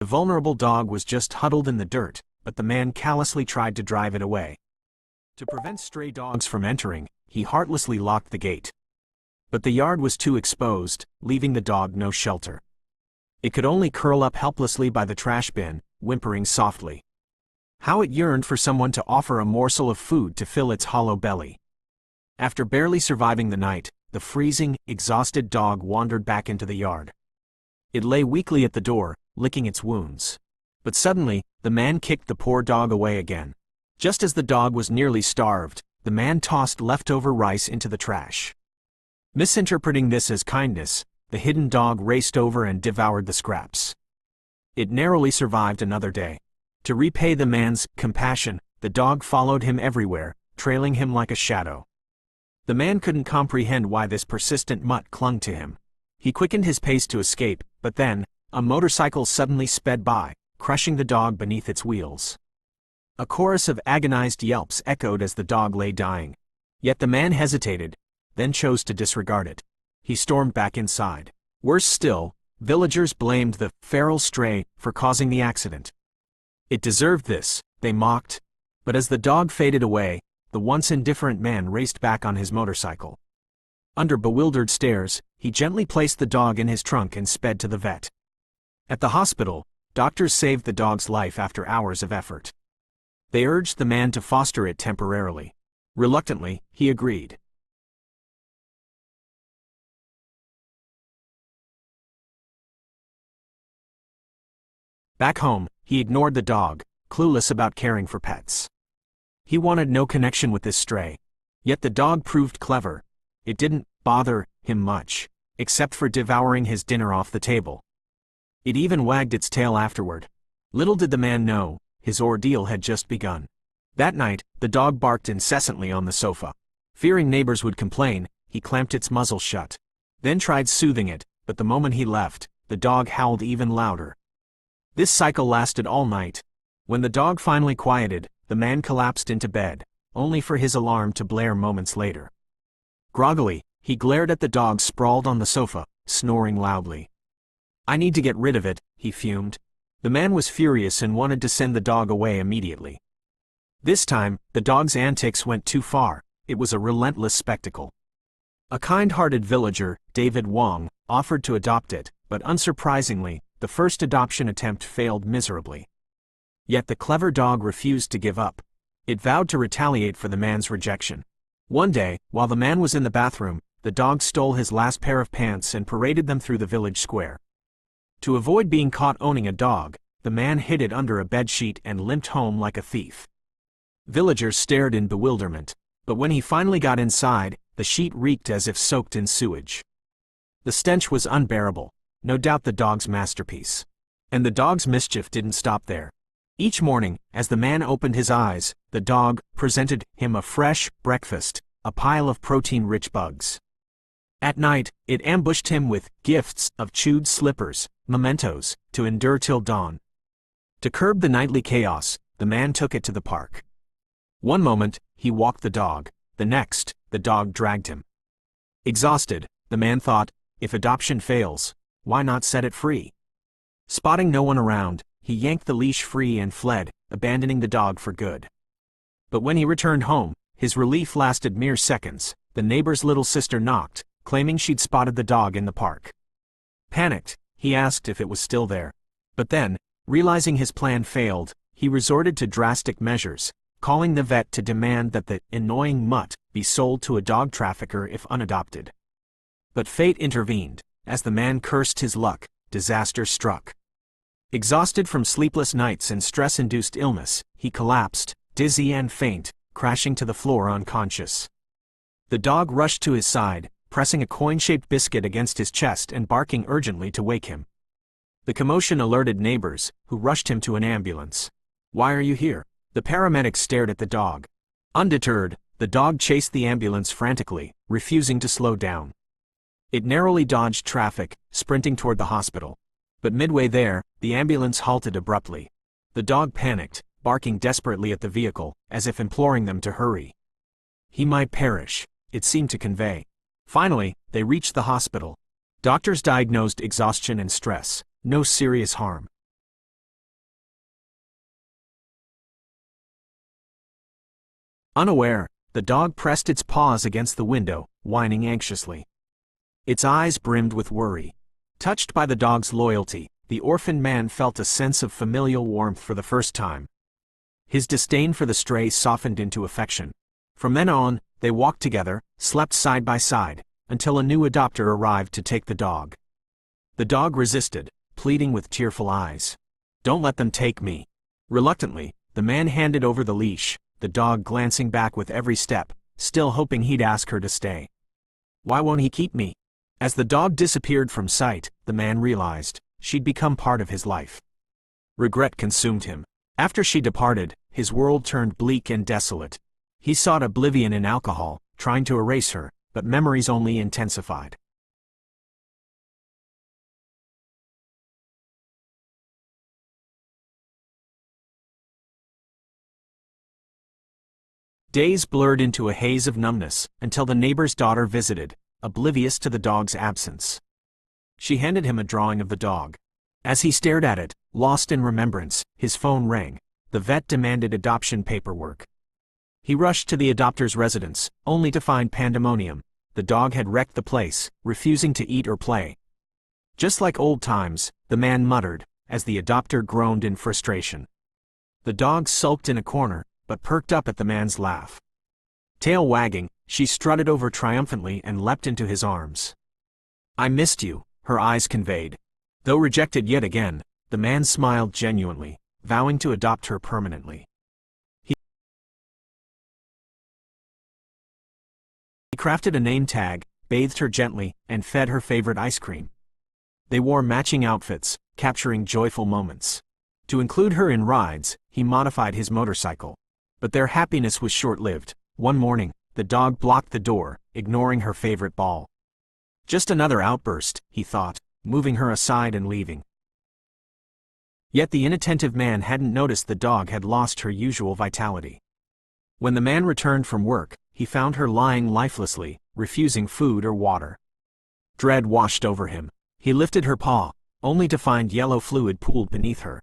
The vulnerable dog was just huddled in the dirt, but the man callously tried to drive it away. To prevent stray dogs from entering, he heartlessly locked the gate. But the yard was too exposed, leaving the dog no shelter. It could only curl up helplessly by the trash bin, whimpering softly. How it yearned for someone to offer a morsel of food to fill its hollow belly. After barely surviving the night, the freezing, exhausted dog wandered back into the yard. It lay weakly at the door, licking its wounds. But suddenly, the man kicked the poor dog away again. Just as the dog was nearly starved, the man tossed leftover rice into the trash. Misinterpreting this as kindness, the hidden dog raced over and devoured the scraps. It narrowly survived another day. To repay the man's compassion, the dog followed him everywhere, trailing him like a shadow. The man couldn't comprehend why this persistent mutt clung to him. He quickened his pace to escape, but then, a motorcycle suddenly sped by, crushing the dog beneath its wheels. A chorus of agonized yelps echoed as the dog lay dying. Yet the man hesitated, then chose to disregard it. He stormed back inside. Worse still, villagers blamed the feral stray for causing the accident. It deserved this, they mocked. But as the dog faded away, the once indifferent man raced back on his motorcycle. Under bewildered stares, he gently placed the dog in his trunk and sped to the vet. At the hospital, doctors saved the dog's life after hours of effort. They urged the man to foster it temporarily. Reluctantly, he agreed. Back home, he ignored the dog, clueless about caring for pets. He wanted no connection with this stray. Yet the dog proved clever. It didn't bother him much, except for devouring his dinner off the table. It even wagged its tail afterward. Little did the man know, his ordeal had just begun. That night, the dog barked incessantly on the sofa. Fearing neighbors would complain, he clamped its muzzle shut. Then tried soothing it, but the moment he left, the dog howled even louder. This cycle lasted all night. When the dog finally quieted, the man collapsed into bed, only for his alarm to blare moments later. Groggily, he glared at the dog sprawled on the sofa, snoring loudly. "I need to get rid of it," he fumed. The man was furious and wanted to send the dog away immediately. This time, the dog's antics went too far. It was a relentless spectacle. A kind-hearted villager, David Wong, offered to adopt it, but unsurprisingly, the first adoption attempt failed miserably. Yet the clever dog refused to give up. It vowed to retaliate for the man's rejection. One day, while the man was in the bathroom, the dog stole his last pair of pants and paraded them through the village square. To avoid being caught owning a dog, the man hid it under a bedsheet and limped home like a thief. Villagers stared in bewilderment, but when he finally got inside, the sheet reeked as if soaked in sewage. The stench was unbearable, no doubt the dog's masterpiece. And the dog's mischief didn't stop there. Each morning, as the man opened his eyes, the dog presented him a fresh breakfast, a pile of protein-rich bugs. At night, it ambushed him with gifts of chewed slippers, mementos, to endure till dawn. To curb the nightly chaos, the man took it to the park. One moment, he walked the dog, the next, the dog dragged him. Exhausted, the man thought, if adoption fails, why not set it free? Spotting no one around, he yanked the leash free and fled, abandoning the dog for good. But when he returned home, his relief lasted mere seconds. The neighbor's little sister knocked, claiming she'd spotted the dog in the park. Panicked, he asked if it was still there. But then, realizing his plan failed, he resorted to drastic measures, calling the vet to demand that the annoying mutt be sold to a dog trafficker if unadopted. But fate intervened. As the man cursed his luck, disaster struck. Exhausted from sleepless nights and stress-induced illness, he collapsed, dizzy and faint, crashing to the floor unconscious. The dog rushed to his side, pressing a coin-shaped biscuit against his chest and barking urgently to wake him. The commotion alerted neighbors, who rushed him to an ambulance. "Why are you here?" The paramedics stared at the dog. Undeterred, the dog chased the ambulance frantically, refusing to slow down. It narrowly dodged traffic, sprinting toward the hospital. But midway there, the ambulance halted abruptly. The dog panicked, barking desperately at the vehicle, as if imploring them to hurry. He might perish, it seemed to convey. Finally, they reached the hospital. Doctors diagnosed exhaustion and stress, no serious harm. Unaware, the dog pressed its paws against the window, whining anxiously. Its eyes brimmed with worry. Touched by the dog's loyalty, the orphaned man felt a sense of familial warmth for the first time. His disdain for the stray softened into affection. From then on, they walked together, slept side by side, until a new adopter arrived to take the dog. The dog resisted, pleading with tearful eyes. "Don't let them take me." Reluctantly, the man handed over the leash, the dog glancing back with every step, still hoping he'd ask her to stay. "Why won't he keep me?" As the dog disappeared from sight, the man realized she'd become part of his life. Regret consumed him. After she departed, his world turned bleak and desolate. He sought oblivion in alcohol, trying to erase her, but memories only intensified. Days blurred into a haze of numbness, until the neighbor's daughter visited, oblivious to the dog's absence. She handed him a drawing of the dog. As he stared at it, lost in remembrance, his phone rang. The vet demanded adoption paperwork. He rushed to the adopter's residence, only to find pandemonium. The dog had wrecked the place, refusing to eat or play. "Just like old times," the man muttered, as the adopter groaned in frustration. The dog sulked in a corner, but perked up at the man's laugh. Tail wagging, she strutted over triumphantly and leapt into his arms. "I missed you," her eyes conveyed. Though rejected yet again, the man smiled genuinely, vowing to adopt her permanently. He crafted a name tag, bathed her gently, and fed her favorite ice cream. They wore matching outfits, capturing joyful moments. To include her in rides, he modified his motorcycle. But their happiness was short-lived. One morning, the dog blocked the door, ignoring her favorite ball. Just another outburst, he thought, moving her aside and leaving. Yet the inattentive man hadn't noticed the dog had lost her usual vitality. When the man returned from work, he found her lying lifelessly, refusing food or water. Dread washed over him. He lifted her paw, only to find yellow fluid pooled beneath her.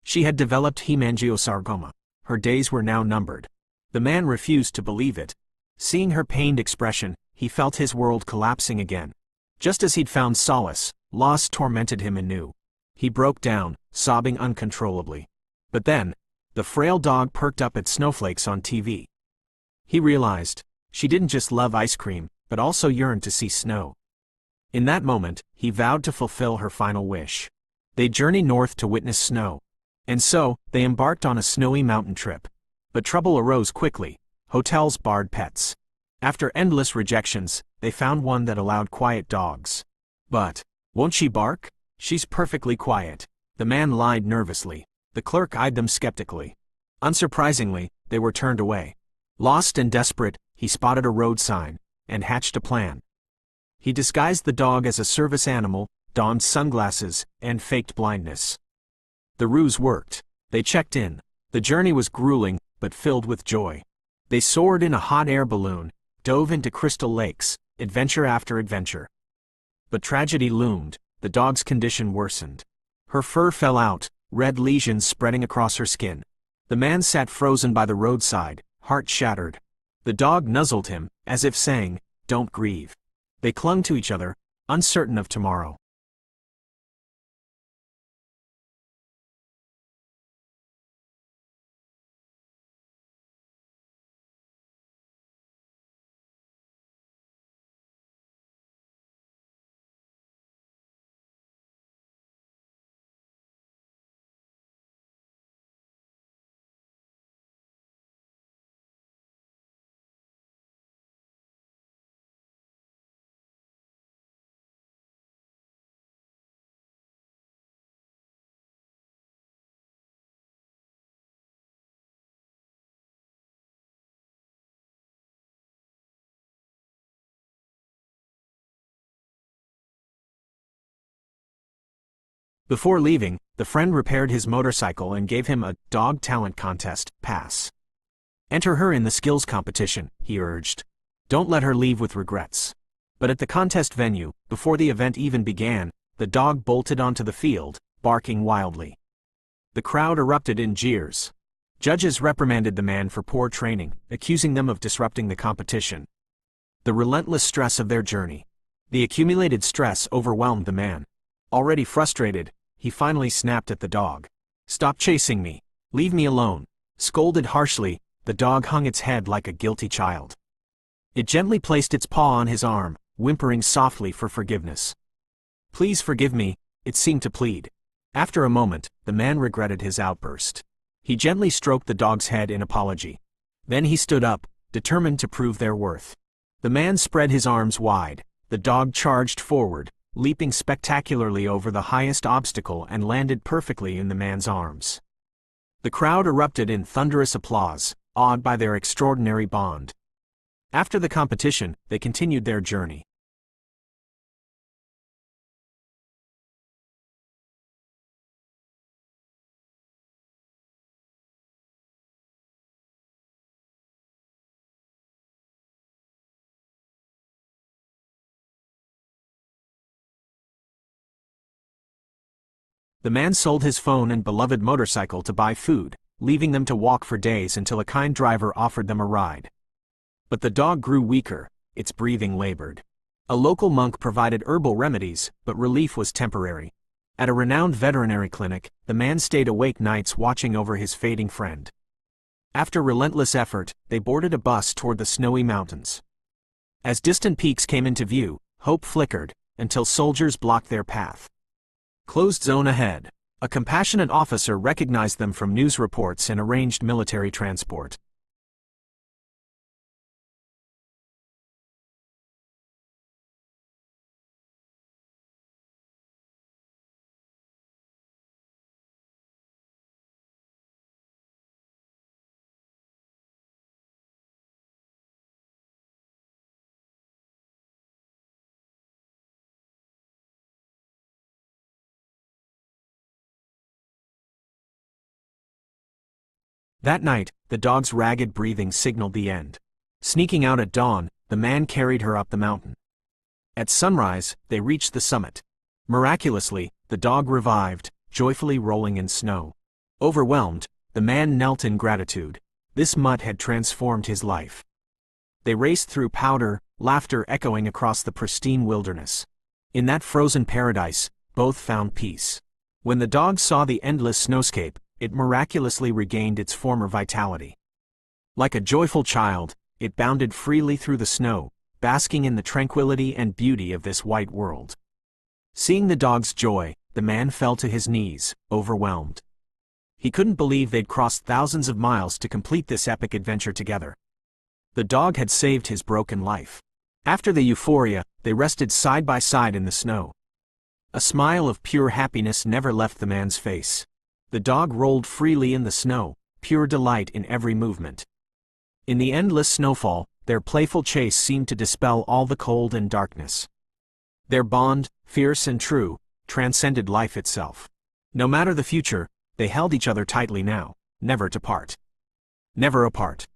She had developed hemangiosarcoma. Her days were now numbered. The man refused to believe it. Seeing her pained expression, he felt his world collapsing again. Just as he'd found solace, loss tormented him anew. He broke down, sobbing uncontrollably. But then, the frail dog perked up at snowflakes on TV. He realized, she didn't just love ice cream, but also yearned to see snow. In that moment, he vowed to fulfill her final wish. They journeyed north to witness snow. And so, they embarked on a snowy mountain trip. But trouble arose quickly. Hotels barred pets. After endless rejections, they found one that allowed quiet dogs. "But, won't she bark?" "She's perfectly quiet." The man lied nervously. The clerk eyed them skeptically. Unsurprisingly, they were turned away. Lost and desperate, he spotted a road sign, and hatched a plan. He disguised the dog as a service animal, donned sunglasses, and faked blindness. The ruse worked. They checked in. The journey was grueling, but filled with joy. They soared in a hot air balloon, dove into crystal lakes, adventure after adventure. But tragedy loomed. The dog's condition worsened. Her fur fell out, red lesions spreading across her skin. The man sat frozen by the roadside, heart shattered. The dog nuzzled him, as if saying, "Don't grieve." They clung to each other, uncertain of tomorrow. Before leaving, the friend repaired his motorcycle and gave him a dog talent contest pass. "Enter her in the skills competition," he urged. "Don't let her leave with regrets." But at the contest venue, before the event even began, the dog bolted onto the field, barking wildly. The crowd erupted in jeers. Judges reprimanded the man for poor training, accusing them of disrupting the competition. The relentless stress of their journey. The accumulated stress overwhelmed the man. Already frustrated, he finally snapped at the dog. "Stop chasing me. Leave me alone." Scolded harshly, the dog hung its head like a guilty child. It gently placed its paw on his arm, whimpering softly for forgiveness. "Please forgive me," it seemed to plead. After a moment, the man regretted his outburst. He gently stroked the dog's head in apology. Then he stood up, determined to prove their worth. The man spread his arms wide. The dog charged forward, leaping spectacularly over the highest obstacle and landed perfectly in the man's arms. The crowd erupted in thunderous applause, awed by their extraordinary bond. After the competition, they continued their journey. The man sold his phone and beloved motorcycle to buy food, leaving them to walk for days until a kind driver offered them a ride. But the dog grew weaker, its breathing labored. A local monk provided herbal remedies, but relief was temporary. At a renowned veterinary clinic, the man stayed awake nights watching over his fading friend. After relentless effort, they boarded a bus toward the snowy mountains. As distant peaks came into view, hope flickered, until soldiers blocked their path. Closed zone ahead. A compassionate officer recognized them from news reports and arranged military transport. That night, the dog's ragged breathing signaled the end. Sneaking out at dawn, the man carried her up the mountain. At sunrise, they reached the summit. Miraculously, the dog revived, joyfully rolling in snow. Overwhelmed, the man knelt in gratitude. This mutt had transformed his life. They raced through powder, laughter echoing across the pristine wilderness. In that frozen paradise, both found peace. When the dog saw the endless snowscape, it miraculously regained its former vitality. Like a joyful child, it bounded freely through the snow, basking in the tranquility and beauty of this white world. Seeing the dog's joy, the man fell to his knees, overwhelmed. He couldn't believe they'd crossed thousands of miles to complete this epic adventure together. The dog had saved his broken life. After the euphoria, they rested side by side in the snow. A smile of pure happiness never left the man's face. The dog rolled freely in the snow, pure delight in every movement. In the endless snowfall, their playful chase seemed to dispel all the cold and darkness. Their bond, fierce and true, transcended life itself. No matter the future, they held each other tightly now, never to part. Never apart.